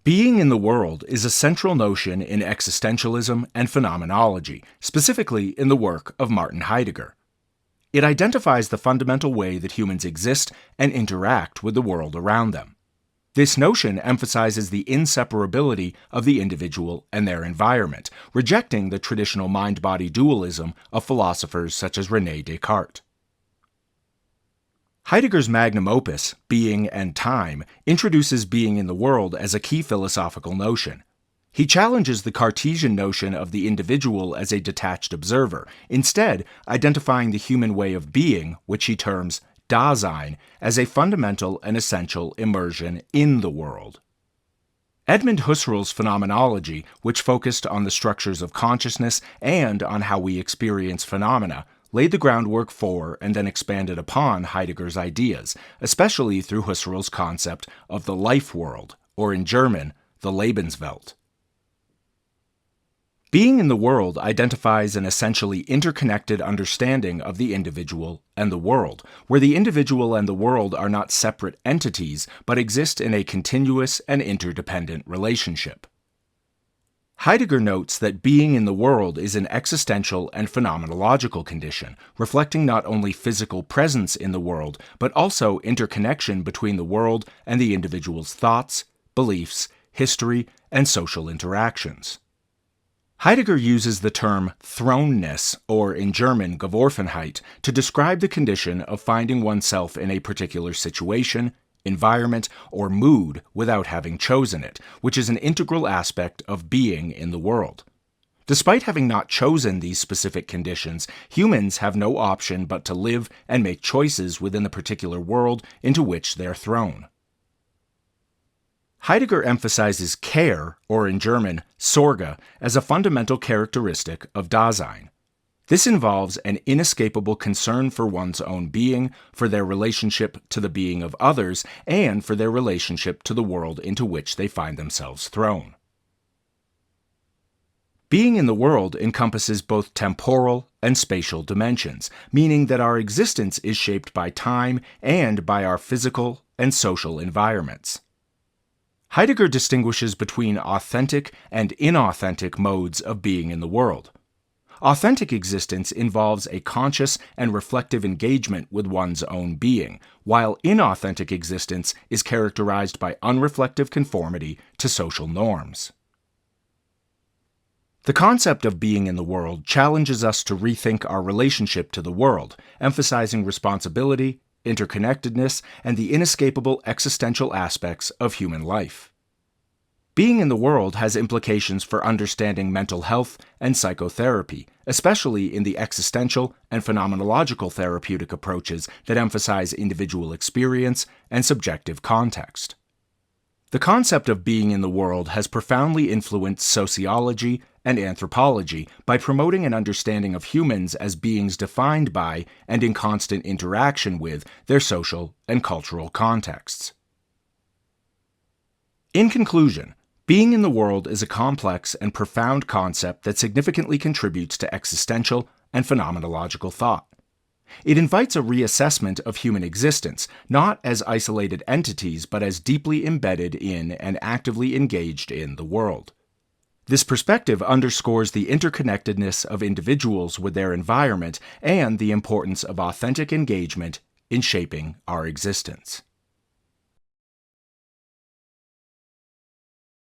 Being in the world is a central notion in existentialism and phenomenology, specifically in the work of Martin Heidegger. It identifies the fundamental way that humans exist and interact with the world around them. This notion emphasizes the inseparability of the individual and their environment, rejecting the traditional mind-body dualism of philosophers such as René Descartes. Heidegger's magnum opus, Being and Time, introduces being in the world as a key philosophical notion. He challenges the Cartesian notion of the individual as a detached observer, instead identifying the human way of being, which he terms Dasein, as a fundamental and essential immersion in the world. Edmund Husserl's phenomenology, which focused on the structures of consciousness and on how we experience phenomena, laid the groundwork for and then expanded upon Heidegger's ideas, especially through Husserl's concept of the life world, or in German, the Lebenswelt. Being in the world identifies an essentially interconnected understanding of the individual and the world, where the individual and the world are not separate entities, but exist in a continuous and interdependent relationship. Heidegger notes that being in the world is an existential and phenomenological condition, reflecting not only physical presence in the world, but also interconnection between the world and the individual's thoughts, beliefs, history, and social interactions. Heidegger uses the term thrownness, or in German Geworfenheit, to describe the condition of finding oneself in a particular situation, environment, or mood without having chosen it, which is an integral aspect of being in the world. Despite having not chosen these specific conditions, humans have no option but to live and make choices within the particular world into which they are thrown. Heidegger emphasizes care, or in German, Sorge, as a fundamental characteristic of Dasein. This involves an inescapable concern for one's own being, for their relationship to the being of others, and for their relationship to the world into which they find themselves thrown. Being in the world encompasses both temporal and spatial dimensions, meaning that our existence is shaped by time and by our physical and social environments. Heidegger distinguishes between authentic and inauthentic modes of being in the world. Authentic existence involves a conscious and reflective engagement with one's own being, while inauthentic existence is characterized by unreflective conformity to social norms. The concept of being in the world challenges us to rethink our relationship to the world, emphasizing responsibility, interconnectedness, and the inescapable existential aspects of human life. Being in the world has implications for understanding mental health and psychotherapy, especially in the existential and phenomenological therapeutic approaches that emphasize individual experience and subjective context. The concept of being in the world has profoundly influenced sociology and anthropology by promoting an understanding of humans as beings defined by and in constant interaction with their social and cultural contexts. In conclusion, being in the world is a complex and profound concept that significantly contributes to existential and phenomenological thought. It invites a reassessment of human existence, not as isolated entities, but as deeply embedded in and actively engaged in the world. This perspective underscores the interconnectedness of individuals with their environment and the importance of authentic engagement in shaping our existence.